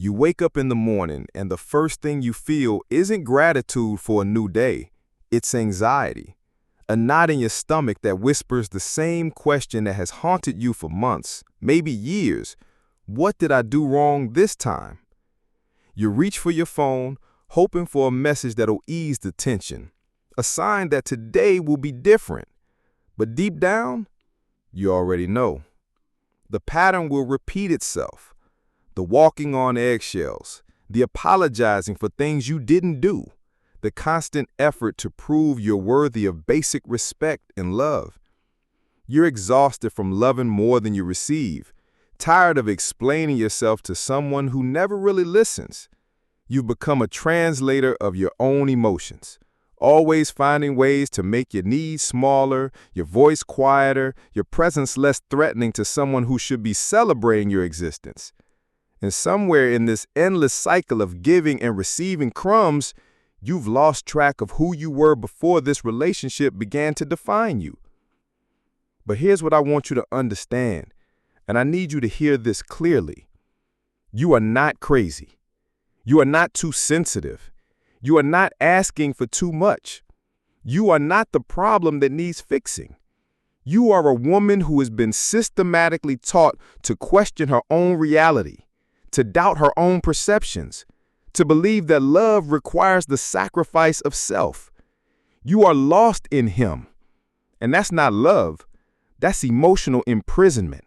You wake up in the morning and the first thing you feel isn't gratitude for a new day, it's anxiety. A knot in your stomach that whispers the same question that has haunted you for months, maybe years. What did I do wrong this time? You reach for your phone, hoping for a message that'll ease the tension, a sign that today will be different. But deep down, you already know. The pattern will repeat itself. The walking on eggshells, the apologizing for things you didn't do, the constant effort to prove you're worthy of basic respect and love. You're exhausted from loving more than you receive, tired of explaining yourself to someone who never really listens. You've become a translator of your own emotions, always finding ways to make your needs smaller, your voice quieter, your presence less threatening to someone who should be celebrating your existence. And somewhere in this endless cycle of giving and receiving crumbs, you've lost track of who you were before this relationship began to define you. But here's what I want you to understand, and I need you to hear this clearly. You are not crazy. You are not too sensitive. You are not asking for too much. You are not the problem that needs fixing. You are a woman who has been systematically taught to question her own reality, to doubt her own perceptions, to believe that love requires the sacrifice of self. You are lost in him. And that's not love. That's emotional imprisonment.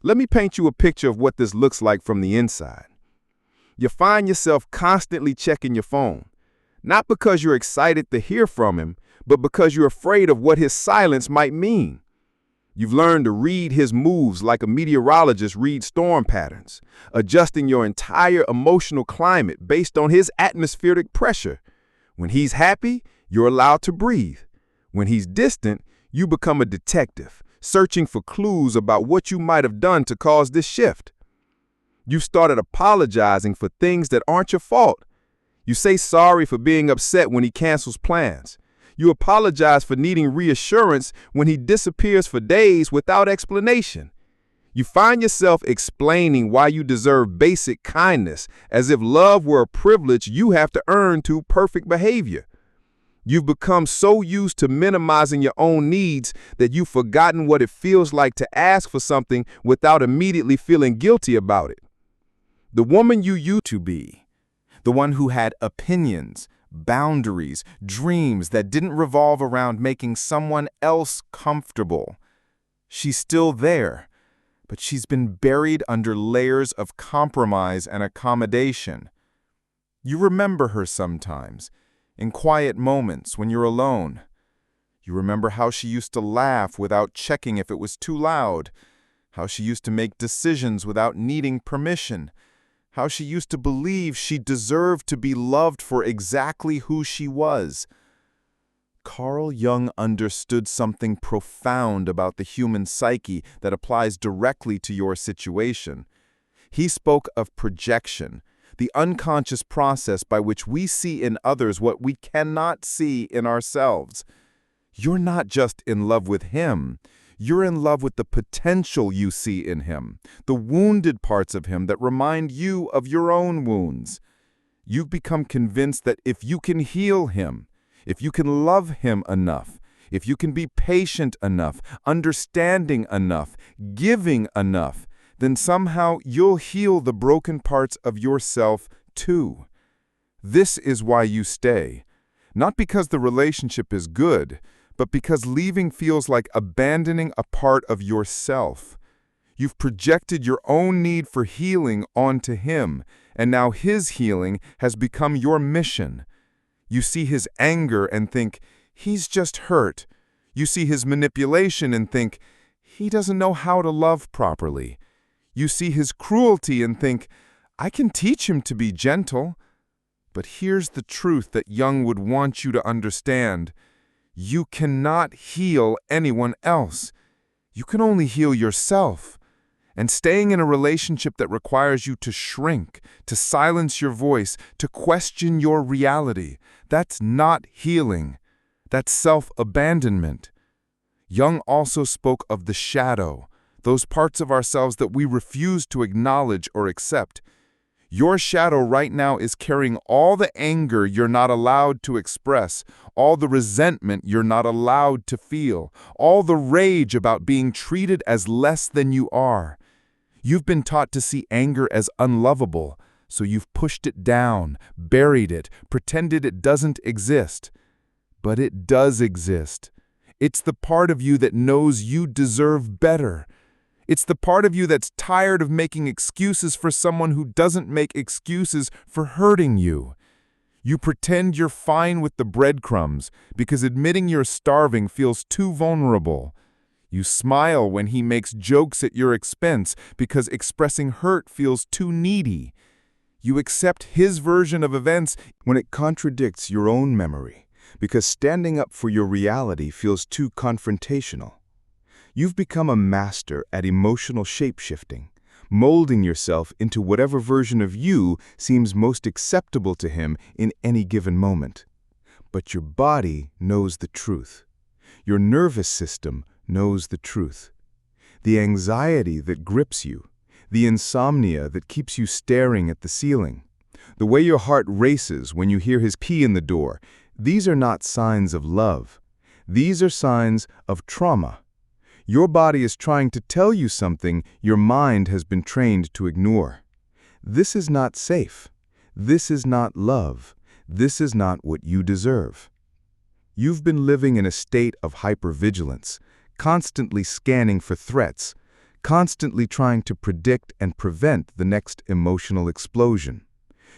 Let me paint you a picture of what this looks like from the inside. You find yourself constantly checking your phone, not because you're excited to hear from him, but because you're afraid of what his silence might mean. You've learned to read his moves like a meteorologist reads storm patterns, adjusting your entire emotional climate based on his atmospheric pressure. When he's happy, you're allowed to breathe. When he's distant, you become a detective, searching for clues about what you might have done to cause this shift. You've started apologizing for things that aren't your fault. You say sorry for being upset when he cancels plans. You apologize for needing reassurance when he disappears for days without explanation. You find yourself explaining why you deserve basic kindness, as if love were a privilege you have to earn through perfect behavior. You've become so used to minimizing your own needs that you've forgotten what it feels like to ask for something without immediately feeling guilty about it. The woman you used to be, the one who had opinions, boundaries, dreams that didn't revolve around making someone else comfortable. She's still there, but she's been buried under layers of compromise and accommodation. You remember her sometimes, in quiet moments when you're alone. You remember how she used to laugh without checking if it was too loud, how she used to make decisions without needing permission, how she used to believe she deserved to be loved for exactly who she was. Carl Jung understood something profound about the human psyche that applies directly to your situation. He spoke of projection, the unconscious process by which we see in others what we cannot see in ourselves. You're not just in love with him. You're in love with the potential you see in him, the wounded parts of him that remind you of your own wounds. You've become convinced that if you can heal him, if you can love him enough, if you can be patient enough, understanding enough, giving enough, then somehow you'll heal the broken parts of yourself too. This is why you stay, not because the relationship is good, but because leaving feels like abandoning a part of yourself. You've projected your own need for healing onto him, and now his healing has become your mission. You see his anger and think, he's just hurt. You see his manipulation and think, he doesn't know how to love properly. You see his cruelty and think, I can teach him to be gentle. But here's the truth that Jung would want you to understand. You cannot heal anyone else. You can only heal yourself. And staying in a relationship that requires you to shrink, to silence your voice, to question your reality, that's not healing. That's self-abandonment. Jung also spoke of the shadow, those parts of ourselves that we refuse to acknowledge or accept. Your shadow right now is carrying all the anger you're not allowed to express, all the resentment you're not allowed to feel, all the rage about being treated as less than you are. You've been taught to see anger as unlovable, so you've pushed it down, buried it, pretended it doesn't exist. But it does exist. It's the part of you that knows you deserve better. It's the part of you that's tired of making excuses for someone who doesn't make excuses for hurting you. You pretend you're fine with the breadcrumbs because admitting you're starving feels too vulnerable. You smile when he makes jokes at your expense because expressing hurt feels too needy. You accept his version of events When it contradicts your own memory, because standing up for your reality feels too confrontational. You've become a master at emotional shape-shifting, molding yourself into whatever version of you seems most acceptable to him in any given moment. But your body knows the truth. Your nervous system knows the truth. The anxiety that grips you, the insomnia that keeps you staring at the ceiling, the way your heart races when you hear his key in the door, these are not signs of love. These are signs of trauma. Your body is trying to tell you something your mind has been trained to ignore. This is not safe. This is not love. This is not what you deserve. You've been living in a state of hypervigilance, constantly scanning for threats, constantly trying to predict and prevent the next emotional explosion.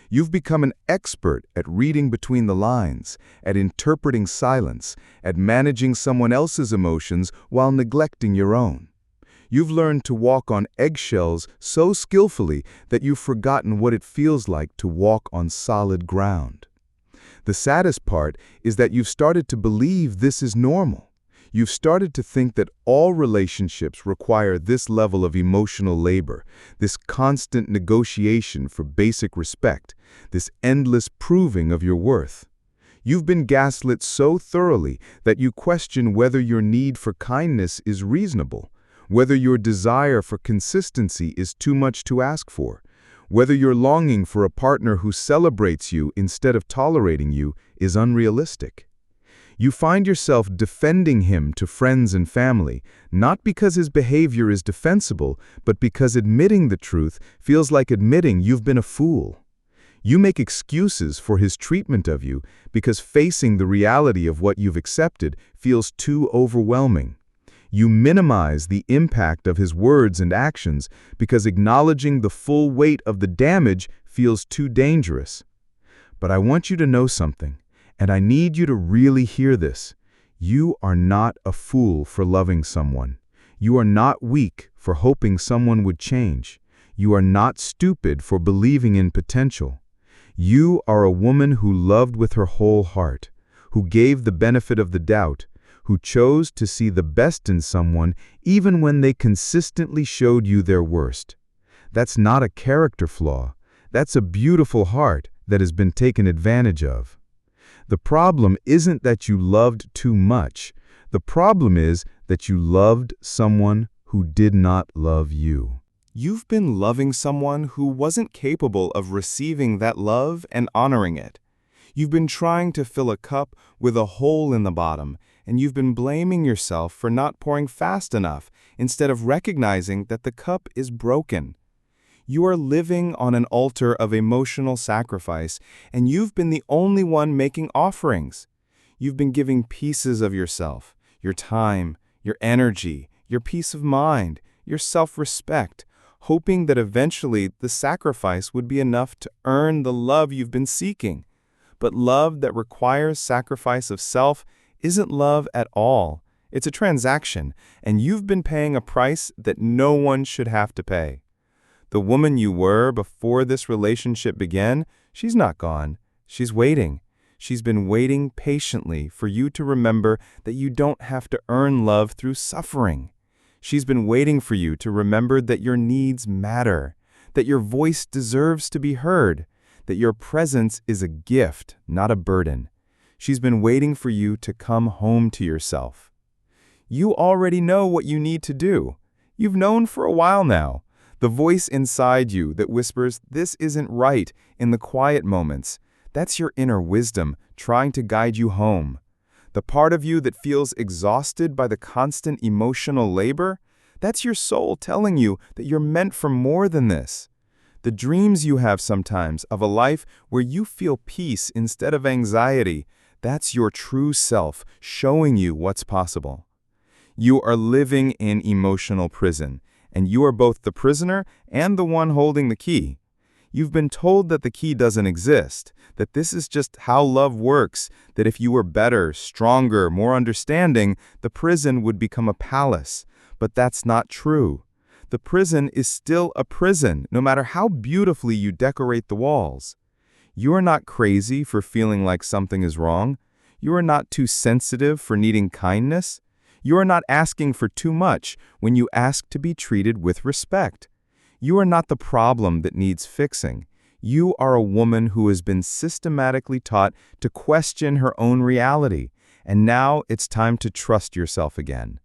You've become an expert at reading between the lines, at interpreting silence, at managing someone else's emotions while neglecting your own. You've learned to walk on eggshells so skillfully that you've forgotten what it feels like to walk on solid ground. The saddest part is that you've started to believe this is normal. You've started to think that all relationships require this level of emotional labor, this constant negotiation for basic respect, this endless proving of your worth. You've been gaslit so thoroughly that you question whether your need for kindness is reasonable, whether your desire for consistency is too much to ask for, whether your longing for a partner who celebrates you instead of tolerating you is unrealistic. You find yourself defending him to friends and family, not because his behavior is defensible, but because admitting the truth feels like admitting you've been a fool. You make excuses for his treatment of you because facing the reality of what you've accepted feels too overwhelming. You minimize the impact of his words and actions because acknowledging the full weight of the damage feels too dangerous. But I want you to know something. And I need you to really hear this. You are not a fool for loving someone. You are not weak for hoping someone would change. You are not stupid for believing in potential. You are a woman who loved with her whole heart, who gave the benefit of the doubt, who chose to see the best in someone even when they consistently showed you their worst. That's not a character flaw. That's a beautiful heart that has been taken advantage of. The problem isn't that you loved too much. The problem is that you loved someone who did not love you. You've been loving someone who wasn't capable of receiving that love and honoring it. You've been trying to fill a cup with a hole in the bottom, and you've been blaming yourself for not pouring fast enough instead of recognizing that the cup is broken. You are living on an altar of emotional sacrifice, and you've been the only one making offerings. You've been giving pieces of yourself, your time, your energy, your peace of mind, your self-respect, hoping that eventually the sacrifice would be enough to earn the love you've been seeking. But love that requires sacrifice of self isn't love at all. It's a transaction, and you've been paying a price that no one should have to pay. The woman you were before this relationship began, she's not gone. She's waiting. She's been waiting patiently for you to remember that you don't have to earn love through suffering. She's been waiting for you to remember that your needs matter, that your voice deserves to be heard, that your presence is a gift, not a burden. She's been waiting for you to come home to yourself. You already know what you need to do. You've known for a while now. The voice inside you that whispers, "This isn't right," in the quiet moments. That's your inner wisdom trying to guide you home. The part of you that feels exhausted by the constant emotional labor, that's your soul telling you that you're meant for more than this. The dreams you have sometimes of a life where you feel peace instead of anxiety, that's your true self showing you what's possible. You are living in emotional prison, and you are both the prisoner and the one holding the key. You've been told that the key doesn't exist, that this is just how love works, that if you were better, stronger, more understanding, the prison would become a palace. But that's not true. The prison is still a prison, no matter how beautifully you decorate the walls. You are not crazy for feeling like something is wrong. You are not too sensitive for needing kindness. You are not asking for too much when you ask to be treated with respect. You are not the problem that needs fixing. You are a woman who has been systematically taught to question her own reality, and now it's time to trust yourself again.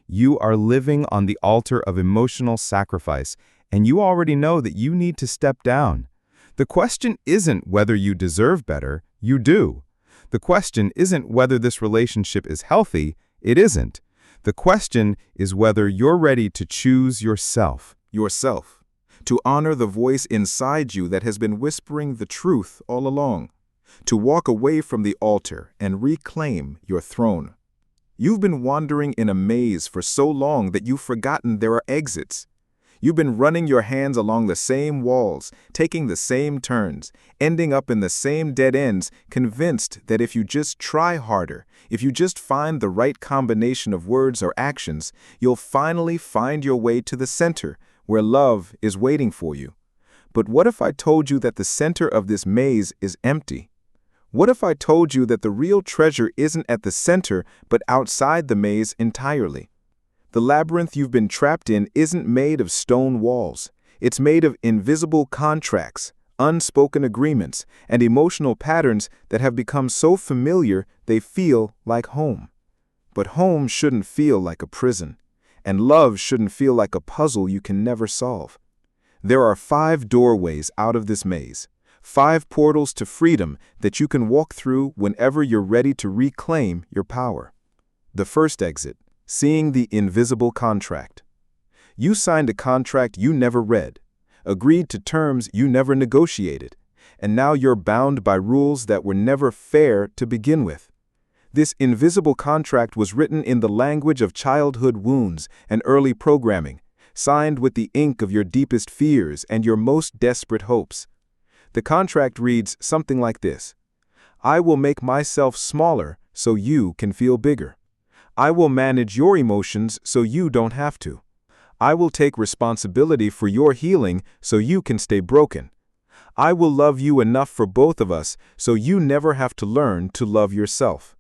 You are living on the altar of emotional sacrifice, and you already know that you need to step down. The question isn't whether you deserve better, you do. The question isn't whether this relationship is healthy, it isn't. The question is whether you're ready to choose yourself. Yourself. To honor the voice inside you that has been whispering the truth all along. To walk away from the altar and reclaim your throne. You've been wandering in a maze for so long that you've forgotten there are exits. You've been running your hands along the same walls, taking the same turns, ending up in the same dead ends, convinced that if you just try harder, if you just find the right combination of words or actions, you'll finally find your way to the center, where love is waiting for you. But what if I told you that the center of this maze is empty? What if I told you that the real treasure isn't at the center, but outside the maze entirely? The labyrinth you've been trapped in isn't made of stone walls. It's made of invisible contracts, unspoken agreements, and emotional patterns that have become so familiar they feel like home. But home shouldn't feel like a prison, and love shouldn't feel like a puzzle you can never solve. There are 5 doorways out of this maze, 5 portals to freedom that you can walk through whenever you're ready to reclaim your power. The first exit. Seeing the invisible contract. You signed a contract you never read, agreed to terms you never negotiated, and now you're bound by rules that were never fair to begin with. This invisible contract was written in the language of childhood wounds and early programming, signed with the ink of your deepest fears and your most desperate hopes. The contract reads something like this: I will make myself smaller so you can feel bigger. I will manage your emotions so you don't have to. I will take responsibility for your healing so you can stay broken. I will love you enough for both of us so you never have to learn to love yourself.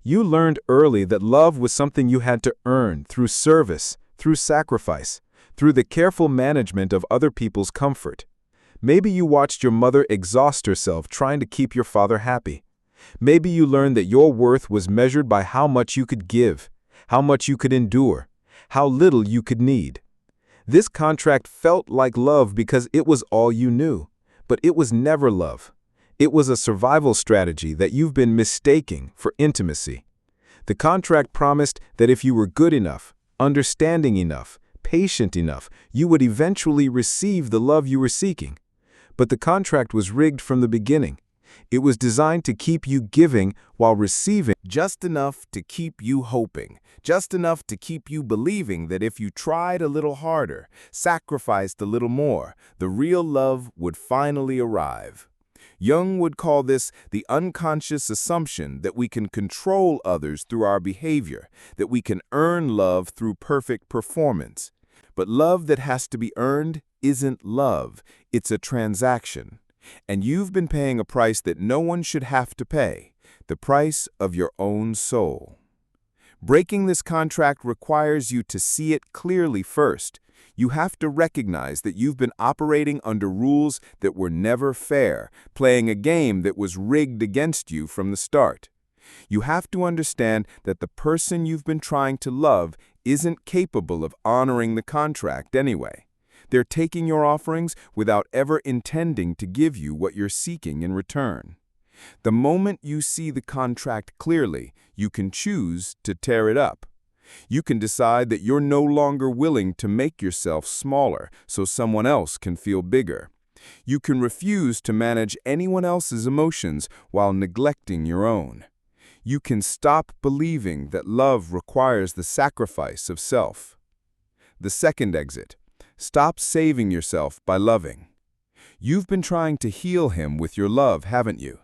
You learned early that love was something you had to earn through service, through sacrifice, through the careful management of other people's comfort. Maybe you watched your mother exhaust herself trying to keep your father happy. Maybe you learned that your worth was measured by how much you could give, how much you could endure, how little you could need. This contract felt like love because it was all you knew, but it was never love. It was a survival strategy that you've been mistaking for intimacy. The contract promised that if you were good enough, understanding enough, patient enough, you would eventually receive the love you were seeking. But the contract was rigged from the beginning. It was designed to keep you giving while receiving, just enough to keep you hoping, just enough to keep you believing that if you tried a little harder, sacrificed a little more, the real love would finally arrive. Jung would call this the unconscious assumption that we can control others through our behavior, that we can earn love through perfect performance. But love that has to be earned isn't love, it's a transaction. And you've been paying a price that no one should have to pay, the price of your own soul. Breaking this contract requires you to see it clearly first. You have to recognize that you've been operating under rules that were never fair, playing a game that was rigged against you from the start. You have to understand that the person you've been trying to love isn't capable of honoring the contract anyway. They're taking your offerings without ever intending to give you what you're seeking in return. The moment you see the contract clearly, you can choose to tear it up. You can decide that you're no longer willing to make yourself smaller so someone else can feel bigger. You can refuse to manage anyone else's emotions while neglecting your own. You can stop believing that love requires the sacrifice of self. The second exit: stop saving yourself by loving. You've been trying to heal him with your love, haven't you?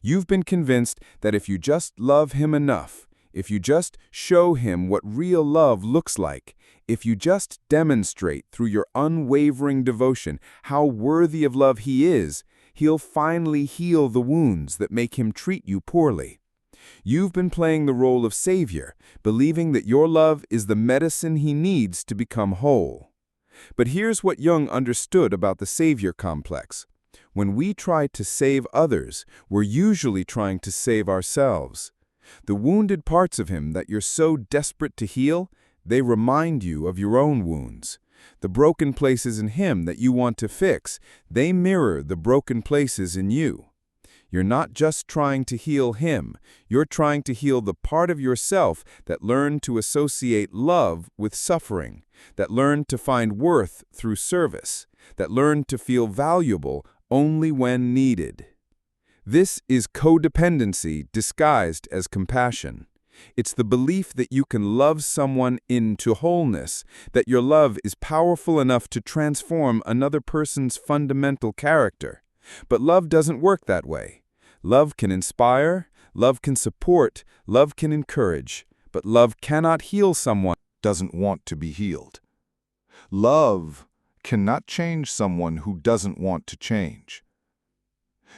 You've been convinced that if you just love him enough, if you just show him what real love looks like, if you just demonstrate through your unwavering devotion how worthy of love he is, he'll finally heal the wounds that make him treat you poorly. You've been playing the role of savior, believing that your love is the medicine he needs to become whole. But here's what Jung understood about the savior complex. When we try to save others, we're usually trying to save ourselves. The wounded parts of him that you're so desperate to heal, they remind you of your own wounds. The broken places in him that you want to fix, they mirror the broken places in you. You're not just trying to heal him, you're trying to heal the part of yourself that learned to associate love with suffering, that learned to find worth through service, that learned to feel valuable only when needed. This is codependency disguised as compassion. It's the belief that you can love someone into wholeness, that your love is powerful enough to transform another person's fundamental character. But love doesn't work that way. Love can inspire, love can support, love can encourage, but love cannot heal someone who doesn't want to be healed. Love cannot change someone who doesn't want to change.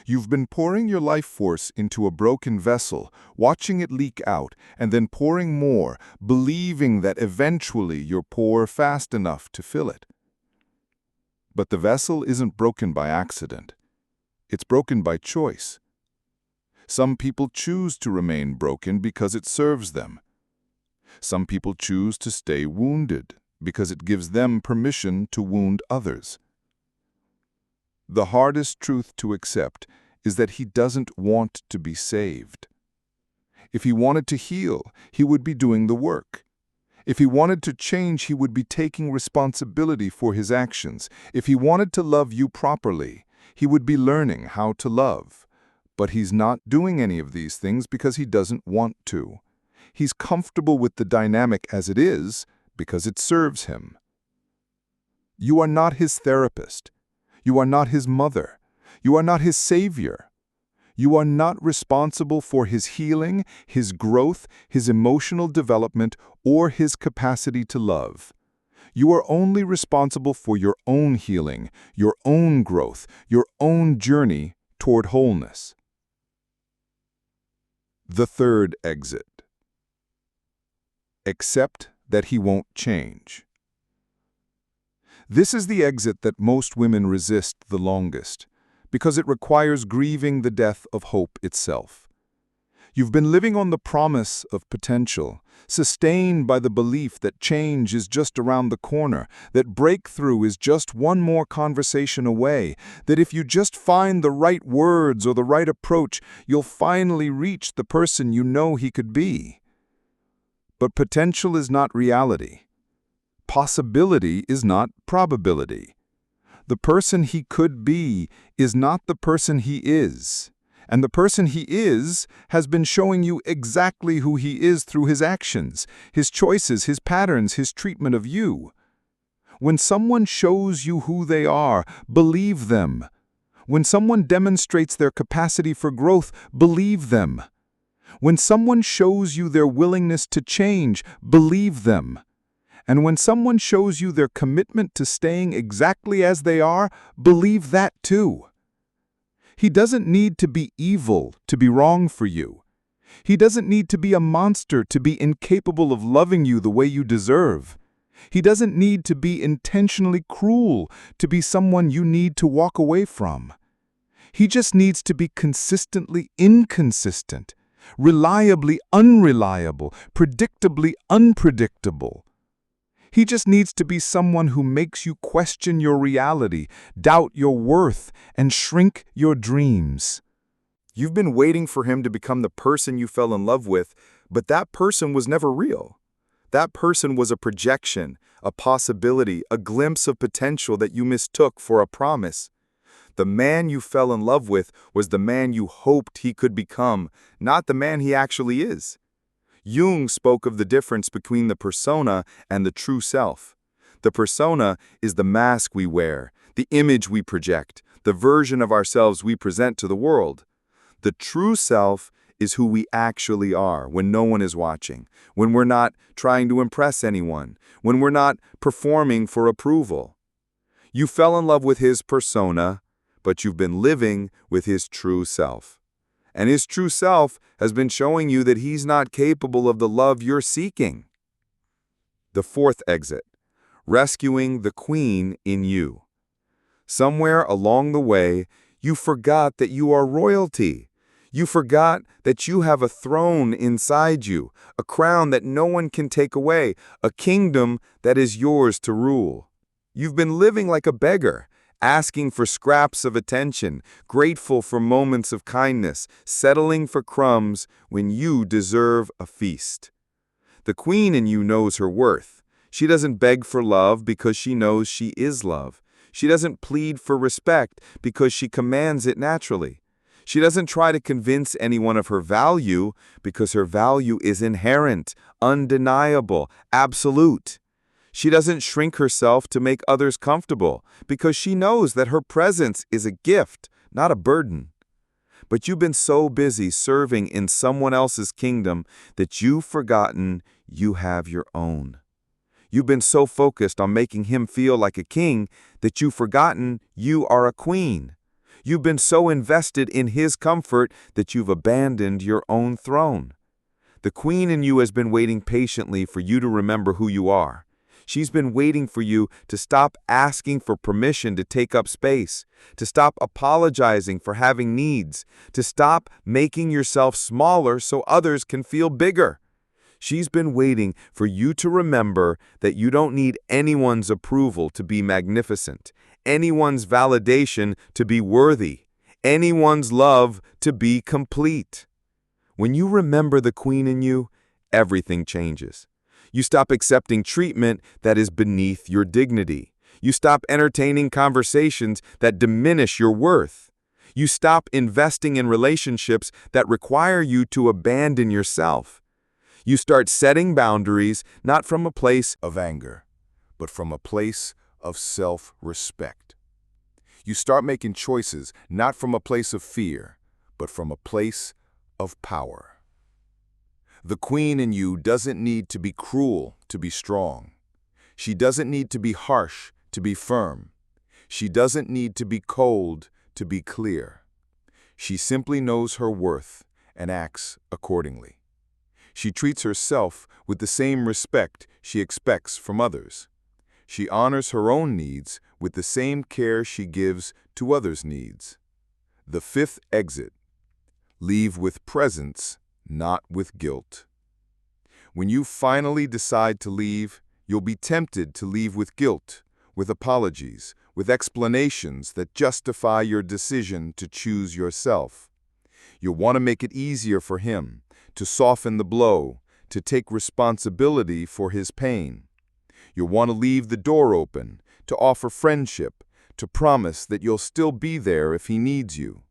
You've been pouring your life force into a broken vessel, watching it leak out, and then pouring more, believing that eventually you'll pour fast enough to fill it. But the vessel isn't broken by accident. It's broken by choice. Some people choose to remain broken because it serves them. Some people choose to stay wounded because it gives them permission to wound others. The hardest truth to accept is that he doesn't want to be saved. If he wanted to heal, he would be doing the work. If he wanted to change, he would be taking responsibility for his actions. If he wanted to love you properly, he would be learning how to love. But he's not doing any of these things because he doesn't want to. He's comfortable with the dynamic as it is because it serves him. You are not his therapist. You are not his mother. You are not his savior. You are not responsible for his healing, his growth, his emotional development, or his capacity to love. You are only responsible for your own healing, your own growth, your own journey toward wholeness. The third exit. Accept that he won't change. This is the exit that most women resist the longest, because it requires grieving the death of hope itself. You've been living on the promise of potential, sustained by the belief that change is just around the corner, that breakthrough is just one more conversation away, that if you just find the right words or the right approach, you'll finally reach the person you know he could be. But potential is not reality. Possibility is not probability. The person he could be is not the person he is. And the person he is has been showing you exactly who he is through his actions, his choices, his patterns, his treatment of you. When someone shows you who they are, believe them. When someone demonstrates their capacity for growth, believe them. When someone shows you their willingness to change, believe them. And when someone shows you their commitment to staying exactly as they are, believe that too. He doesn't need to be evil to be wrong for you. He doesn't need to be a monster to be incapable of loving you the way you deserve. He doesn't need to be intentionally cruel to be someone you need to walk away from. He just needs to be consistently inconsistent, reliably unreliable, predictably unpredictable. He just needs to be someone who makes you question your reality, doubt your worth, and shrink your dreams. You've been waiting for him to become the person you fell in love with, but that person was never real. That person was a projection, a possibility, a glimpse of potential that you mistook for a promise. The man you fell in love with was the man you hoped he could become, not the man he actually is. Jung spoke of the difference between the persona and the true self. The persona is the mask we wear, the image we project, the version of ourselves we present to the world. The true self is who we actually are when no one is watching, when we're not trying to impress anyone, when we're not performing for approval. You fell in love with his persona, but you've been living with his true self. And his true self has been showing you that he's not capable of the love you're seeking. The fourth exit, rescuing the queen in you. Somewhere along the way, you forgot that you are royalty. You forgot that you have a throne inside you, a crown that no one can take away, a kingdom that is yours to rule. You've been living like a beggar, asking for scraps of attention, grateful for moments of kindness, settling for crumbs when you deserve a feast. The queen in you knows her worth. She doesn't beg for love because she knows she is love. She doesn't plead for respect because she commands it naturally. She doesn't try to convince anyone of her value because her value is inherent, undeniable, absolute. She doesn't shrink herself to make others comfortable because she knows that her presence is a gift, not a burden. But you've been so busy serving in someone else's kingdom that you've forgotten you have your own. You've been so focused on making him feel like a king that you've forgotten you are a queen. You've been so invested in his comfort that you've abandoned your own throne. The queen in you has been waiting patiently for you to remember who you are. She's been waiting for you to stop asking for permission to take up space, to stop apologizing for having needs, to stop making yourself smaller so others can feel bigger. She's been waiting for you to remember that you don't need anyone's approval to be magnificent, anyone's validation to be worthy, anyone's love to be complete. When you remember the queen in you, everything changes. You stop accepting treatment that is beneath your dignity. You stop entertaining conversations that diminish your worth. You stop investing in relationships that require you to abandon yourself. You start setting boundaries not from a place of anger, but from a place of self-respect. You start making choices not from a place of fear, but from a place of power. The queen in you doesn't need to be cruel to be strong. She doesn't need to be harsh to be firm. She doesn't need to be cold to be clear. She simply knows her worth and acts accordingly. She treats herself with the same respect she expects from others. She honors her own needs with the same care she gives to others' needs. The fifth exit, leave with presence, not with guilt. When you finally decide to leave, you'll be tempted to leave with guilt, with apologies, with explanations that justify your decision to choose yourself. You'll want to make it easier for him, to soften the blow, to take responsibility for his pain. You'll want to leave the door open, to offer friendship, to promise that you'll still be there if he needs you.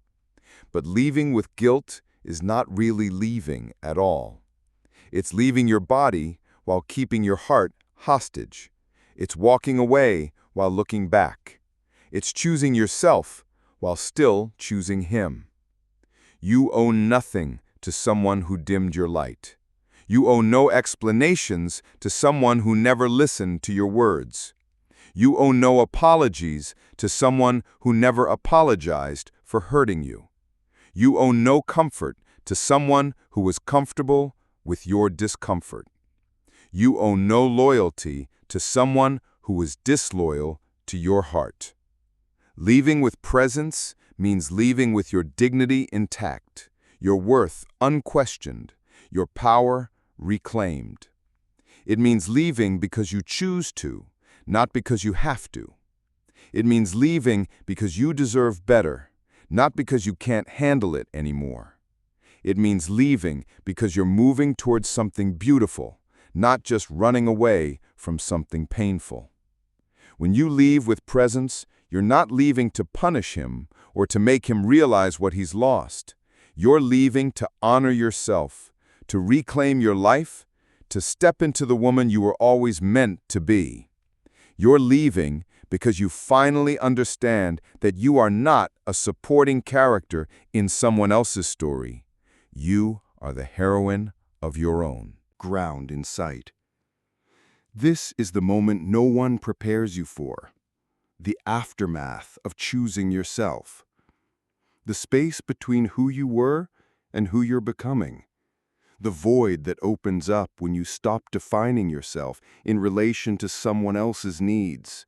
But leaving with guilt is not really leaving at all. It's leaving your body while keeping your heart hostage. It's walking away while looking back. It's choosing yourself while still choosing him. You owe nothing to someone who dimmed your light. You owe no explanations to someone who never listened to your words. You owe no apologies to someone who never apologized for hurting you. You owe no comfort to someone who was comfortable with your discomfort. You owe no loyalty to someone who was disloyal to your heart. Leaving with presence means leaving with your dignity intact, your worth unquestioned, your power reclaimed. It means leaving because you choose to, not because you have to. It means leaving because you deserve better, not because you can't handle it anymore. It means leaving because you're moving towards something beautiful, not just running away from something painful. When you leave with presence, you're not leaving to punish him or to make him realize what he's lost. You're leaving to honor yourself, to reclaim your life, to step into the woman you were always meant to be. You're leaving because you finally understand that you are not a supporting character in someone else's story. You are the heroine of your own. Ground in sight. This is the moment no one prepares you for. The aftermath of choosing yourself. The space between who you were and who you're becoming. The void that opens up when you stop defining yourself in relation to someone else's needs,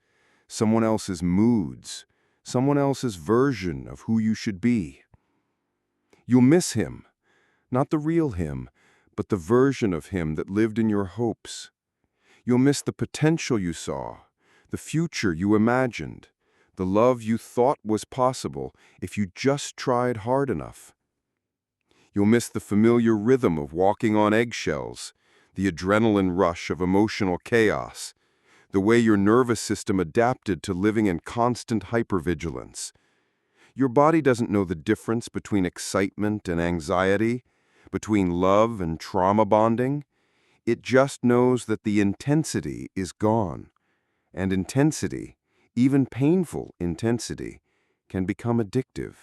someone else's moods, someone else's version of who you should be. You'll miss him, not the real him, but the version of him that lived in your hopes. You'll miss the potential you saw, the future you imagined, the love you thought was possible if you just tried hard enough. You'll miss the familiar rhythm of walking on eggshells, the adrenaline rush of emotional chaos, the way your nervous system adapted to living in constant hypervigilance. Your body doesn't know the difference between excitement and anxiety, between love and trauma bonding. It just knows that the intensity is gone. And intensity, even painful intensity, can become addictive.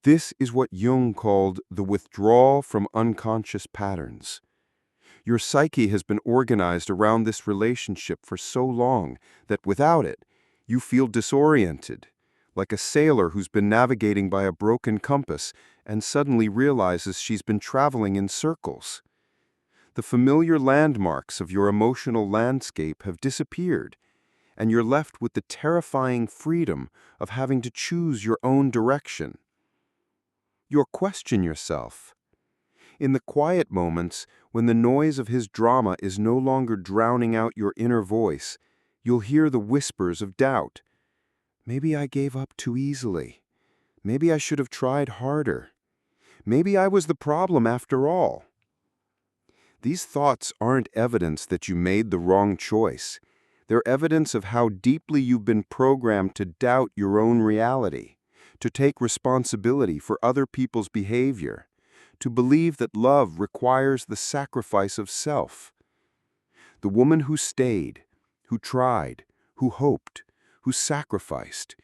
This is what Jung called the withdrawal from unconscious patterns. Your psyche has been organized around this relationship for so long that without it, you feel disoriented, like a sailor who's been navigating by a broken compass and suddenly realizes she's been traveling in circles. The familiar landmarks of your emotional landscape have disappeared, and you're left with the terrifying freedom of having to choose your own direction. You'll question yourself. In the quiet moments, when the noise of his drama is no longer drowning out your inner voice, you'll hear the whispers of doubt. Maybe I gave up too easily. Maybe I should have tried harder. Maybe I was the problem after all. These thoughts aren't evidence that you made the wrong choice. They're evidence of how deeply you've been programmed to doubt your own reality, to take responsibility for other people's behavior, to believe that love requires the sacrifice of self. The woman who stayed, who tried, who hoped, who sacrificed,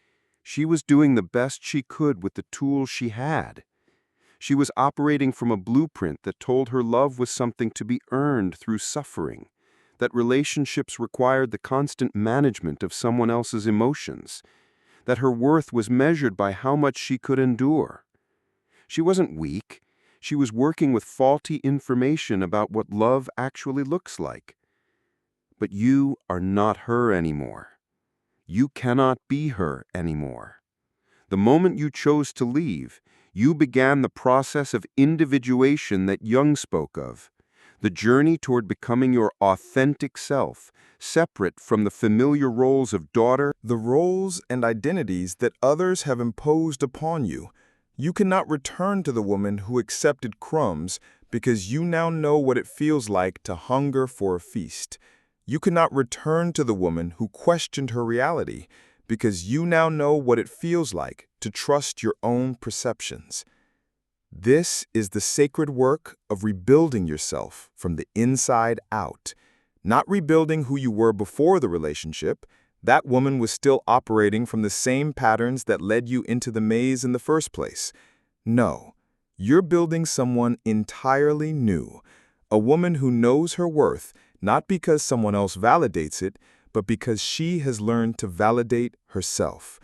she was doing the best she could with the tools she had. She was operating from a blueprint that told her love was something to be earned through suffering, that relationships required the constant management of someone else's emotions, that her worth was measured by how much she could endure. She wasn't weak. She was working with faulty information about what love actually looks like. But you are not her anymore. You cannot be her anymore. The moment you chose to leave, you began the process of individuation that Jung spoke of, the journey toward becoming your authentic self, separate from the familiar roles of daughter, The roles and identities that others have imposed upon you. You cannot return to the woman who accepted crumbs because you now know what it feels like to hunger for a feast. You cannot return to the woman who questioned her reality because you now know what it feels like to trust your own perceptions. This is the sacred work of rebuilding yourself from the inside out, not rebuilding who you were before the relationship. That woman was still operating from the same patterns that led you into the maze in the first place. No, you're building someone entirely new, a woman who knows her worth, not because someone else validates it, but because she has learned to validate herself.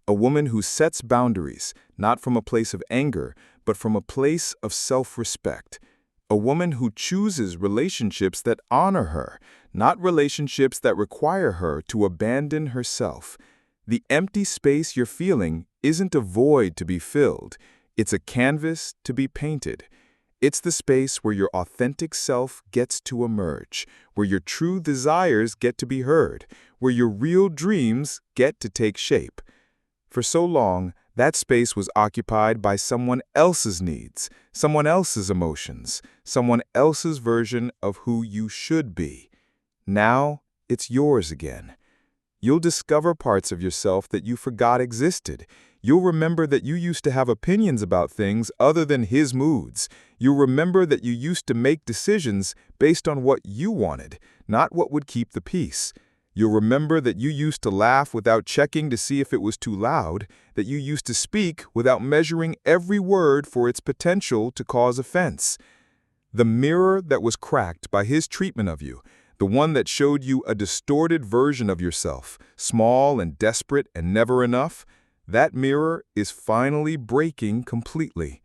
A woman who sets boundaries, not from a place of anger, but from a place of self-respect. A woman who chooses relationships that honor her, not relationships that require her to abandon herself. The empty space you're feeling isn't a void to be filled. It's a canvas to be painted. It's the space where your authentic self gets to emerge, where your true desires get to be heard, where your real dreams get to take shape. For so long, that space was occupied by someone else's needs, someone else's emotions, someone else's version of who you should be. Now, it's yours again. You'll discover parts of yourself that you forgot existed. You'll remember that you used to have opinions about things other than his moods. You'll remember that you used to make decisions based on what you wanted, not what would keep the peace. You'll remember that you used to laugh without checking to see if it was too loud, that you used to speak without measuring every word for its potential to cause offense. The mirror that was cracked by his treatment of you, the one that showed you a distorted version of yourself, small and desperate and never enough, that mirror is finally breaking completely.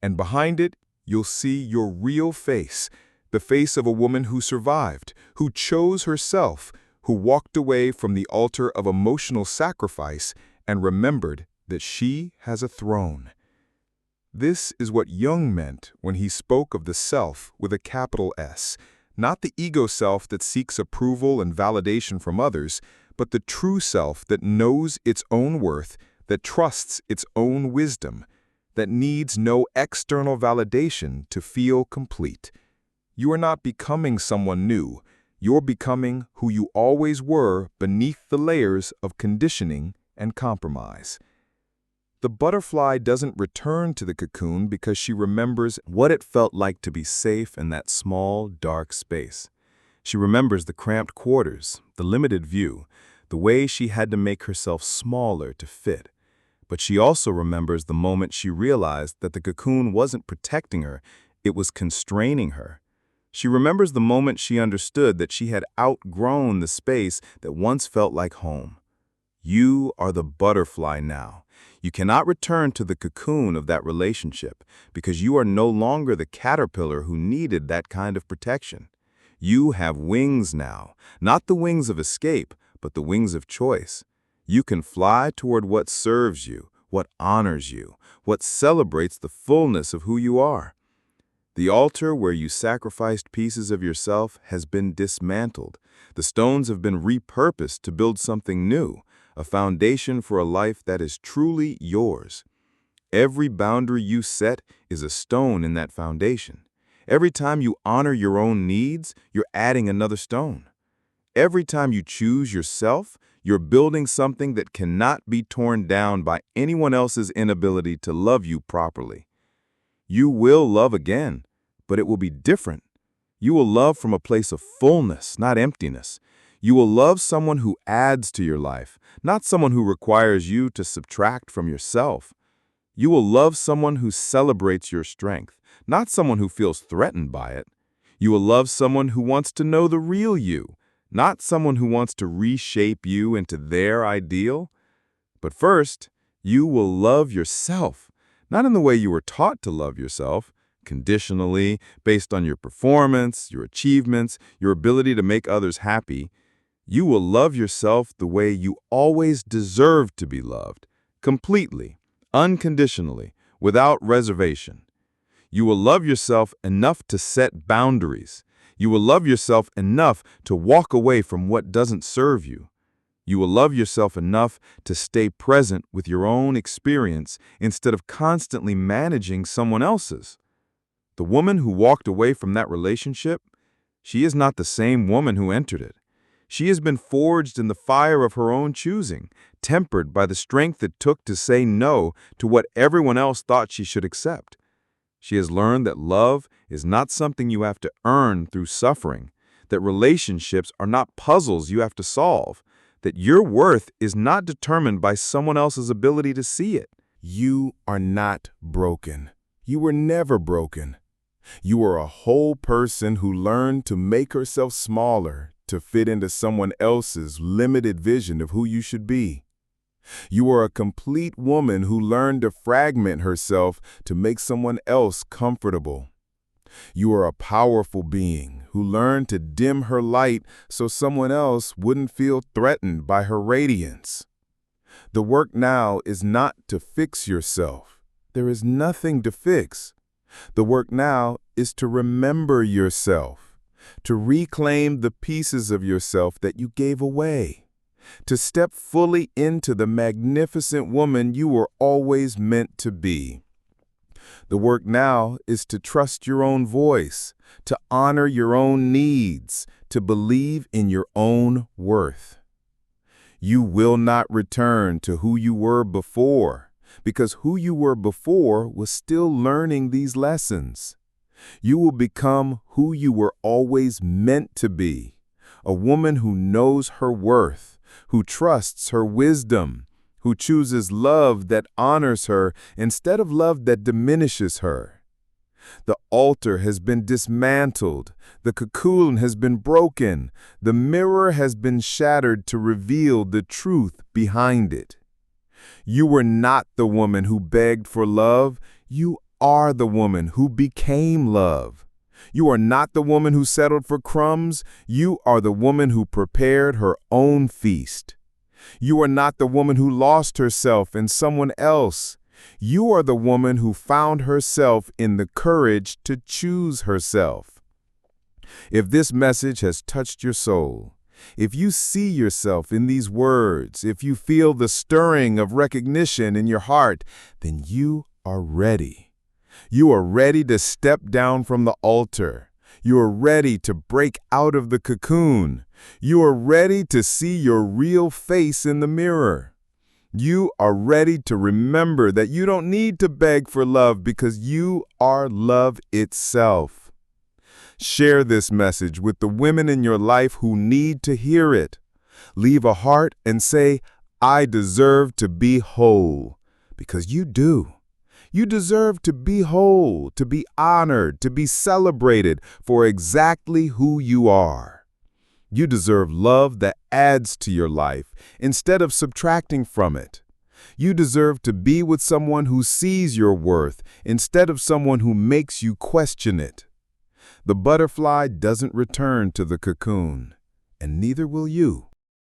And behind it, you'll see your real face, the face of a woman who survived, who chose herself, who walked away from the altar of emotional sacrifice and remembered that she has a throne. This is what Jung meant when he spoke of the self with a capital S, not the ego self that seeks approval and validation from others, but the true self that knows its own worth, that trusts its own wisdom, that needs no external validation to feel complete. You are not becoming someone new. You're becoming who you always were beneath the layers of conditioning and compromise. The butterfly doesn't return to the cocoon because she remembers What it felt like to be safe in that small, dark space. She remembers the cramped quarters, the limited view, the way she had to make herself smaller to fit. But she also remembers the moment she realized that the cocoon wasn't protecting her, it was constraining her. She remembers the moment she understood that she had outgrown the space that once felt like home. You are the butterfly now. You cannot return to the cocoon of that relationship because you are no longer the caterpillar who needed that kind of protection. You have wings now, not the wings of escape, but the wings of choice. You can fly toward what serves you, what honors you, what celebrates the fullness of who you are. The altar where you sacrificed pieces of yourself has been dismantled. The stones have been repurposed to build something new, a foundation for a life that is truly yours. Every boundary you set is a stone in that foundation. Every time you honor your own needs, you're adding another stone. Every time you choose yourself, you're building something that cannot be torn down by anyone else's inability to love you properly. You will love again, but it will be different. You will love from a place of fullness, not emptiness. You will love someone who adds to your life, not someone who requires you to subtract from yourself. You will love someone who celebrates your strength, not someone who feels threatened by it. You will love someone who wants to know the real you, not someone who wants to reshape you into their ideal. But first, you will love yourself, not in the way you were taught to love yourself, conditionally, based on your performance, your achievements, your ability to make others happy. You will love yourself the way you always deserved to be loved, completely, unconditionally, without reservation. You will love yourself enough to set boundaries. You will love yourself enough to walk away from what doesn't serve you. You will love yourself enough to stay present with your own experience instead of constantly managing someone else's. The woman who walked away from that relationship, she is not the same woman who entered it. She has been forged in the fire of her own choosing, tempered by the strength it took to say no to what everyone else thought she should accept. She has learned that love is not something you have to earn through suffering, that relationships are not puzzles you have to solve, that your worth is not determined by someone else's ability to see it. You are not broken. You were never broken. You are a whole person who learned to make herself smaller to fit into someone else's limited vision of who you should be. You are a complete woman who learned to fragment herself to make someone else comfortable. You are a powerful being who learned to dim her light so someone else wouldn't feel threatened by her radiance. The work now is not to fix yourself. There is nothing to fix. The work now is to remember yourself, to reclaim the pieces of yourself that you gave away, to step fully into the magnificent woman you were always meant to be. The work now is to trust your own voice, to honor your own needs, to believe in your own worth. You will not return to who you were before, because who you were before was still learning these lessons. You will become who you were always meant to be, a woman who knows her worth, who trusts her wisdom, who chooses love that honors her instead of love that diminishes her. The altar has been dismantled, the cocoon has been broken, the mirror has been shattered to reveal the truth behind it. You were not the woman who begged for love, you are the woman who became love. You are not the woman who settled for crumbs, you are the woman who prepared her own feast. You are not the woman who lost herself in someone else. You are the woman who found herself in the courage to choose herself. If this message has touched your soul, if you see yourself in these words, if you feel the stirring of recognition in your heart, then you are ready. You are ready to step down from the altar. You are ready to break out of the cocoon. You are ready to see your real face in the mirror. You are ready to remember that you don't need to beg for love because you are love itself. Share this message with the women in your life who need to hear it. Leave a heart and say, I deserve to be whole, because you do. You deserve to be whole, to be honored, to be celebrated for exactly who you are. You deserve love that adds to your life instead of subtracting from it. You deserve to be with someone who sees your worth instead of someone who makes you question it. The butterfly doesn't return to the cocoon, and neither will you.